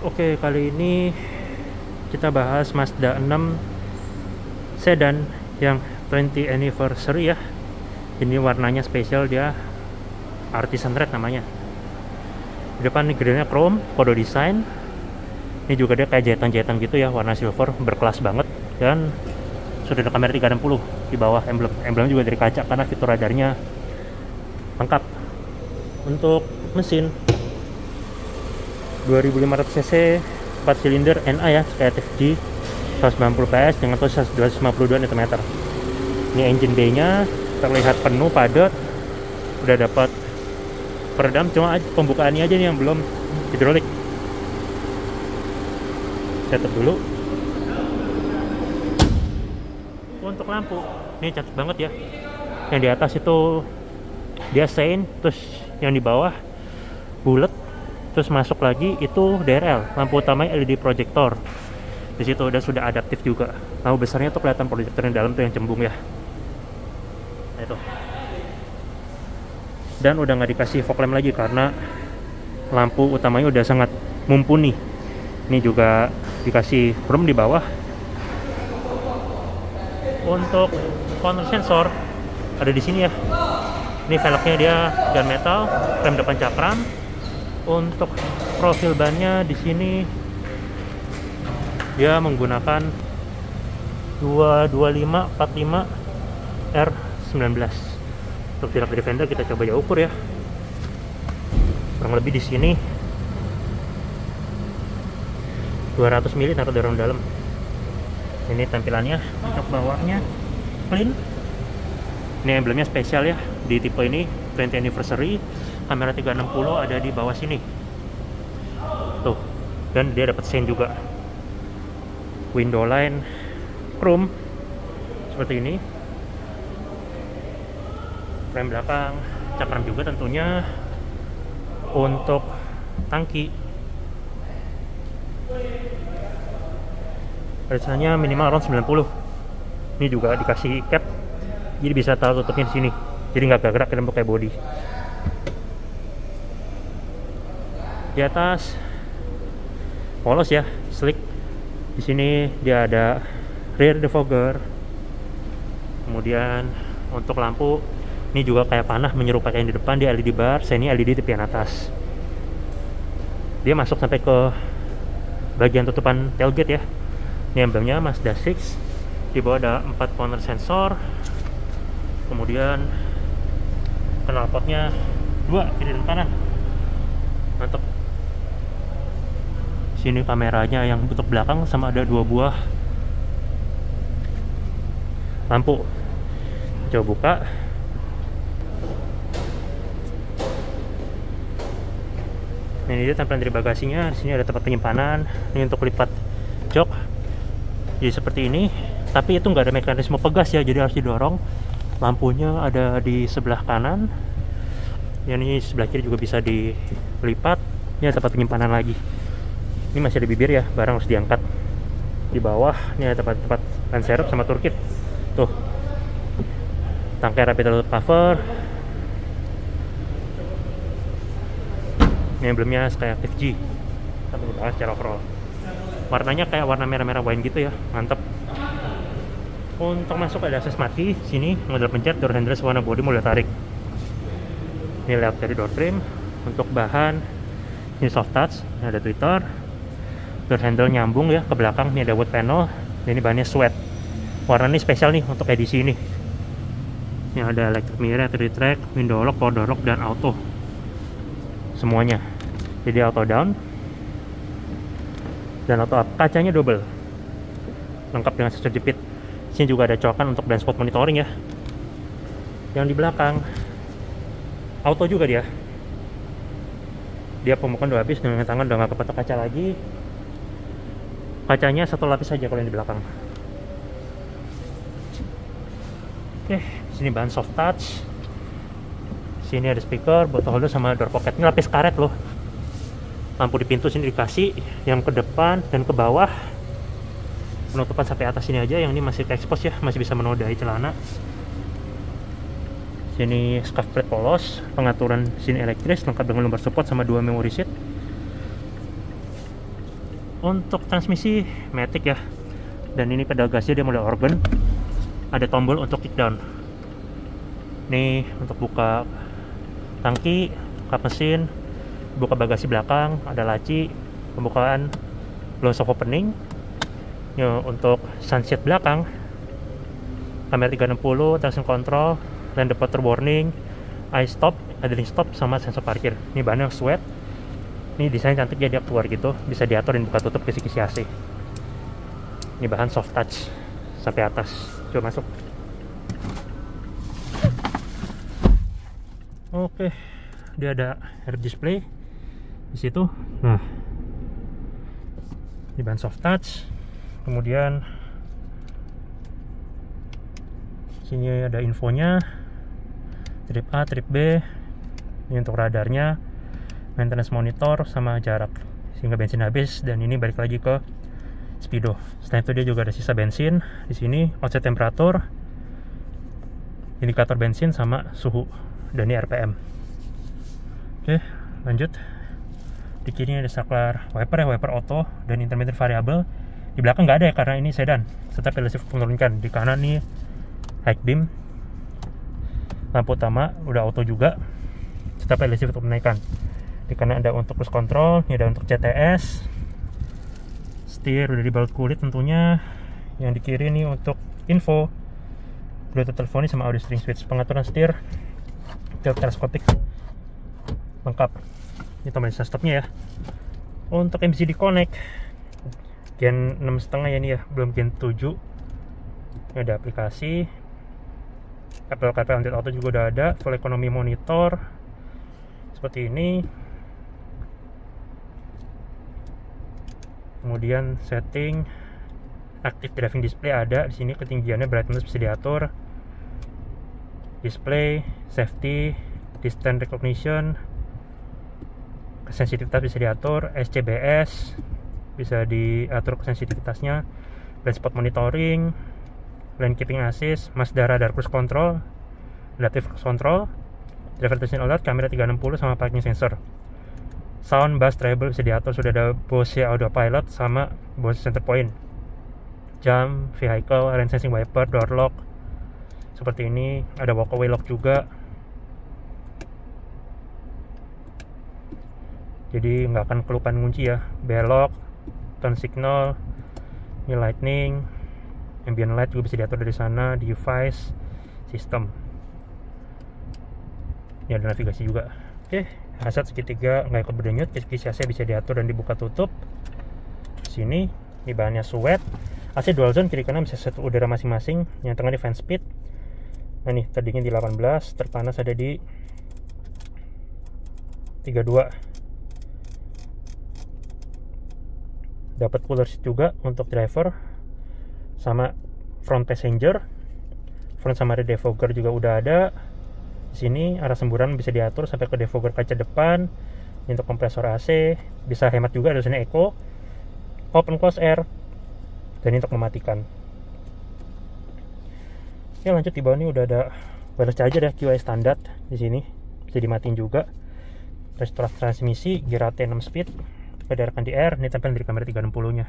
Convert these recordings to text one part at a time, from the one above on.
Oke, kali ini kita bahas Mazda 6 sedan yang 20 anniversary ya. Ini warnanya spesial, dia Artisan Red namanya. Di depan ini grillnya chrome, kode desain. Ini juga dia kayak jahitan-jahitan gitu ya, warna silver, berkelas banget. Dan sudah ada kamera 360 di bawah emblem. Emblem juga dari kaca karena fitur radarnya lengkap. Untuk mesin 2500 cc 4 silinder NA ya, kayak TFG 190 PS dengan torsi 252 Nm. Ini engine bay nya terlihat penuh padat, udah dapat peredam, cuma pembukaannya aja nih yang belum hidrolik. Setup dulu. Untuk lampu ini cantik banget ya, yang di atas itu dia sein, terus yang di bawah bulat, terus masuk lagi itu DRL, lampu utamanya LED projector. Di situ sudah adaptif juga. Lampu besarnya tuh kelihatan proyektor yang dalam tuh yang cembung ya. Nah, itu. Dan udah nggak dikasih fog lamp lagi karena lampu utamanya udah sangat mumpuni. Ini juga dikasih chrome di bawah. Untuk corner sensor ada di sini ya. Ini velgnya dia gunmetal, rem depan cakram. Untuk profil bannya di sini dia menggunakan 225/45 R19. Untuk velg dari fender kita coba jauh ukur ya. Kurang lebih di sini 200 mili taruh dorong dalam. Ini tampilannya untuk bawahnya clean. Ini emblemnya spesial ya di tipe ini 20 anniversary. Kamera 360 ada di bawah sini tuh, dan dia dapat sein juga. Window line chrome seperti ini. Rem belakang cakram juga tentunya. Untuk tangki rasanya minimal around 90. Ini juga dikasih cap, jadi bisa taruh tutupnya di sini, jadi nggak gerak dan pakai body. Di atas polos ya, slick. Di sini dia ada rear defogger. Kemudian untuk lampu ini juga kayak panah menyerupai yang di depan, dia LED bar, sini LED tepian atas. Dia masuk sampai ke bagian tutupan tailgate ya. Ini emblemnya Mazda 6. Di bawah ada 4 corner sensor. Kemudian knalpotnya 2 kiri dan kanan. Mantap. Sini kameranya yang untuk belakang sama ada 2 buah lampu. Coba buka. Ini dia tampilan dari bagasinya. Di sini ada tempat penyimpanan. Ini untuk lipat jok. Jadi seperti ini. Tapi itu nggak ada mekanisme pegas ya, jadi harus didorong. Lampunya ada di sebelah kanan. Yang ini sebelah kiri juga bisa dilipat. Ini ada tempat penyimpanan lagi. Ini masih ada bibir ya, barang harus diangkat. Di bawah ini ada tempat ban serep sama toolkit. Tuh. Tangkai rapid reload cover. Ini emblemnya kayak TFG. Kita bahas secara overall. Warnanya kayak warna merah-merah wine gitu ya, mantep. Untuk masuk ada akses mati. Sini model pencet, door handles warna body model tarik. Ini layout dari door trim. Untuk bahan ini soft touch, ini ada tweeter. Door handle nyambung ya ke belakang. Ini ada wood panel. Ini bahannya sweat. Warna ini spesial nih untuk edisi ini. Ini ada electric mirror, 3D track, window lock, power door lock, dan auto. Semuanya. Jadi auto down dan auto up. Kacanya double, lengkap dengan sensor jepit. Sini juga ada colokan untuk blind spot monitoring ya. Yang di belakang auto juga dia. Dia pembukaan udah habis, dengan tangan udah nggak kepatok kaca lagi. Kacanya satu lapis saja kalau yang di belakang. Oke, sini bahan soft touch. Sini ada speaker, bottle holder sama door pocket. Ini lapis karet loh. Lampu di pintu sini dikasih, yang ke depan dan ke bawah. Penutupan sampai atas sini aja, yang ini masih ke expose ya, masih bisa menodai celana. Sini scuff plate polos, pengaturan sini elektris lengkap dengan lumbar support sama 2 memory seat. Untuk transmisi matic ya, dan ini pedal gasnya dia model organ, ada tombol untuk kick down. Nih untuk buka tangki, kap mesin, buka bagasi belakang, ada laci, pembukaan, blow soft opening. Ya, untuk sunset belakang, kamera 360, traction control, lane departure warning, eye stop, idling stop, sama sensor parkir. Ini bahannya sweat. Ini desain cantik ya, dia keluar gitu, bisa diatur dan buka tutup kisi-kisi AC. Ini bahan soft touch sampai atas. Coba masuk. Oke, dia ada head display di situ. Nah, ini bahan soft touch. Kemudian sini ada infonya, trip A, trip B. Ini untuk radarnya, maintenance monitor, sama jarak sehingga bensin habis. Dan ini balik lagi ke speedo. Selain itu dia juga ada sisa bensin di sini, offset temperatur, indikator bensin, sama suhu, dan ini RPM. Oke, lanjut. Di kiri ada saklar wiper ya, wiper auto dan intermittent variable. Di belakang nggak ada ya karena ini sedan, tetap LCD menurunkan. Di kanan nih high beam, lampu utama udah auto juga, tetap LCD untuk menaikkan. Di kanan ada untuk cruise control, ini ada untuk CTS, setir udah dibalut kulit tentunya. Yang di kiri nih untuk info, Bluetooth teleponis sama audio string switch, pengaturan setir, teleskopik lengkap. Ini tombol stopnya ya. Untuk MCD connect Gen 6,5 ya, ini ya, belum Gen 7. Ini ada aplikasi, Apple CarPlay Android Auto juga udah ada, full economy monitor seperti ini. Kemudian setting active driving display ada di sini, ketinggiannya, brightness bisa diatur, display, safety, distance recognition, sensitivitas bisa diatur, SCBS bisa diatur sensitivitasnya, blind spot monitoring, lane keeping assist, Mazda radar cruise control, adaptive cruise control, driver attention alert, kamera 360 sama parking sensor. Sound, bass, treble bisa diatur, sudah ada Bose audio pilot sama Bose center point. Jam, vehicle, rain sensing wiper, door lock seperti ini, ada walkaway lock juga. Jadi nggak akan kelupaan kunci ya. Belok, turn signal, ini lightning, ambient light juga bisa diatur dari sana, device, sistem. Ini ada navigasi juga. Oke, hazard segitiga nggak ikut berdenyut, kisi AC bisa diatur dan dibuka tutup. Sini, ini bahannya sweat. AC dual zone, kiri kanan bisa satu udara masing-masing. Yang tengah di fan speed. Nah nih, terdingin di 18, terpanas ada di 32. Dapat cooler seat juga untuk driver sama front passenger. Front sama rear defogger juga udah ada. Di sini arah semburan bisa diatur sampai ke defogger kaca depan. Ini untuk kompresor AC, bisa hemat juga, ada sini eco, open close air, dan ini untuk mematikan. Ya, lanjut di bawah ini udah ada wireless charger ya, QI standar di sini, bisa dimatiin juga. Restoratif transmisi, gear AT 6 speed, diarahkan di R, ini tempel dari kamera 360 nya.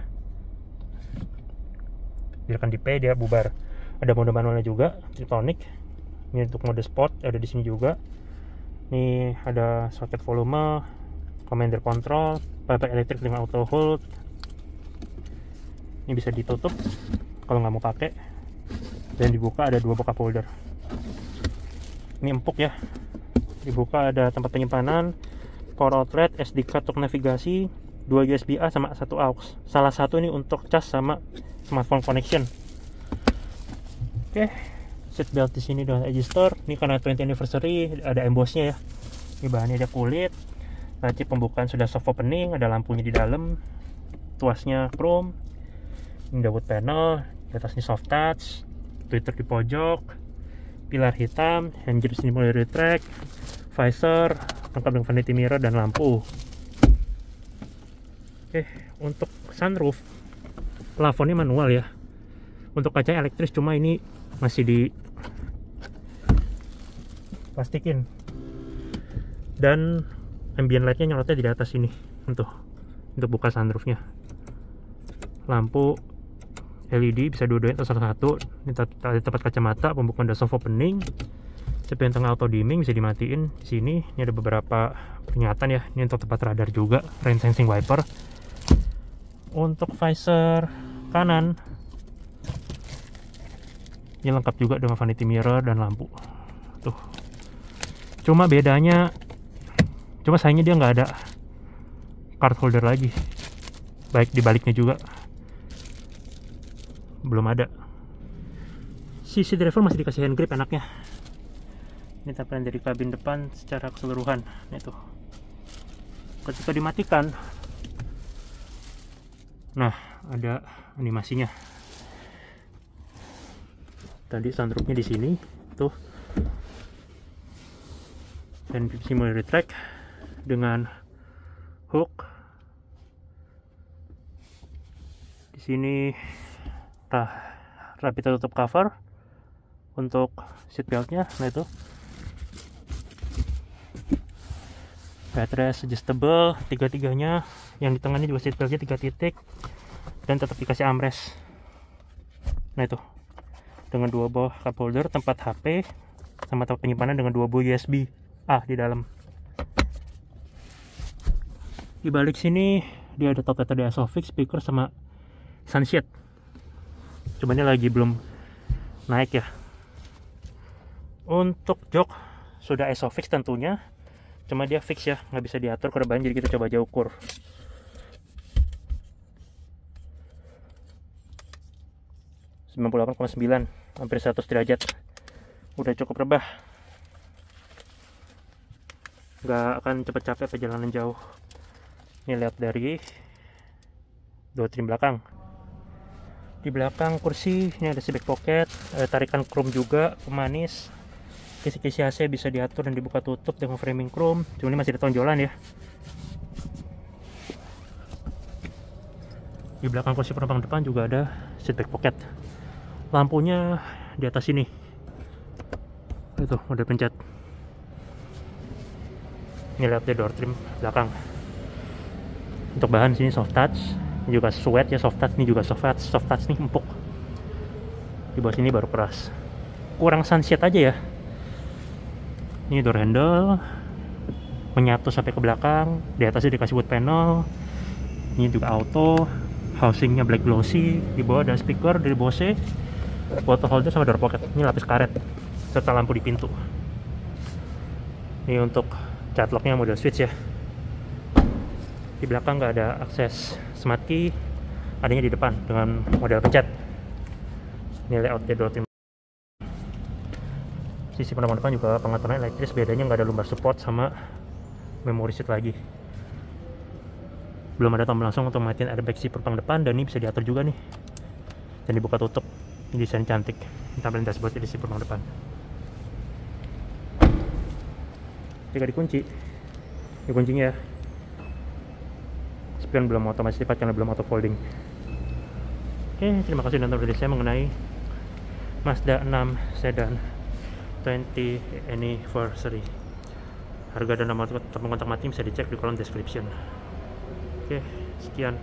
Diarahkan di P, dia bubar. Ada mode manualnya juga, Triptonic. Ini untuk mode sport, ada di sini juga. Ini ada soket volume, commander control, payback elektrik dengan auto hold. Ini bisa ditutup kalau nggak mau pakai, dan dibuka ada 2 buka folder. Ini empuk ya, dibuka ada tempat penyimpanan, power outlet, SD card untuk navigasi, 2 USB A sama 1 aux. Salah satu ini untuk cas sama smartphone connection. Oke, seat belt di sini dengan adjuster. Ini karena 20 anniversary ada embossnya ya. Ini bahannya ada kulit. Laci pembukaan sudah soft opening, ada lampunya di dalam. Tuasnya chrome. Ini wood panel, di atasnya soft touch. Tweeter di pojok. Pilar hitam, handgrip sini mulai retract, visor, lengkap dengan vanity mirror dan lampu. Oke, untuk sunroof, plafonnya manual ya. Untuk kaca elektris, cuma ini masih di plastikin. Dan ambient lightnya nyolotnya di atas ini untuk buka sunroofnya. lampu LED bisa dua-duanya atau satu-satu. Ini tempat kacamata, pembukaan dan soft opening. Spion tengah auto dimming bisa dimatiin. Di sini ini ada beberapa peringatan ya. Ini untuk tempat radar juga, rain sensing wiper. Untuk visor kanan ini lengkap juga dengan vanity mirror dan lampu. Tuh. Cuma bedanya, sayangnya dia nggak ada card holder lagi. Baik di baliknya juga belum ada. Sisi driver masih dikasih hand grip enaknya. Ini tampilan dari kabin depan secara keseluruhan. Nah, itu ketika dimatikan, nah ada animasinya. Tadi sunroofnya di sini tuh, dan bisa mulai retract dengan hook. Di sini rapi tertutup cover untuk seat beltnya. Nah itu backrest adjustable tiga-tiganya, yang di tengahnya juga seat beltnya 3 titik dan tetap dikasih armrest. Nah itu dengan 2 buah cup holder, tempat HP sama tempat penyimpanan dengan 2 buah USB A di dalam. Di balik sini dia ada top data di Isofix, speaker sama sunshade. Cuma ini lagi belum naik ya. Untuk jok sudah Isofix tentunya, cuma dia fix ya, nggak bisa diatur ke depan, jadi kita coba aja ukur. (98,9), hampir 100 derajat. Udah cukup rebah, nggak akan cepet capek perjalanan jauh. Ini lihat dari door trim belakang. Di belakang kursi ini ada back pocket, ada tarikan chrome juga, pemanis. Kisi-kisi AC bisa diatur dan dibuka tutup dengan framing chrome. Cuma ini masih ada tonjolan ya. Di belakang kursi penumpang depan juga ada seat back pocket. Lampunya di atas sini. Itu udah pencet. Ini lihat door trim belakang. Untuk bahan sini soft touch, ini juga sweat ya, soft touch. Ini juga soft touch nih, empuk. Di bawah sini baru keras. Kurang sunshade aja ya. Ini door handle menyatu sampai ke belakang. Di atasnya dikasih wood panel. Ini juga auto, housingnya black glossy. Di bawah ada speaker dari Bose, bottle holder sama door pocket. Ini lapis karet serta lampu di pintu. Ini untuk cat locknya model switch ya. Di belakang nggak ada akses smart key, adanya di depan dengan model pencet. Ini layout door trim. Sisi penumpang depan juga pengaturan elektris, bedanya nggak ada lumbar support sama memory seat lagi. Belum ada tombol langsung untuk matiin airbag si penumpang depan, dan ini bisa diatur juga nih dan dibuka tutup. Ini desain cantik. Ini tampilan dashboard di si penumpang depan. Jika dikunci, kuncinya ya. Spion belum otomatis lipat karena belum auto folding. Oke, terima kasih sudah nonton video saya mengenai Mazda 6 Sedan 20 Anniversary. Harga dan nomor telepon kontak Mati bisa dicek di kolom description. Oke, sekian.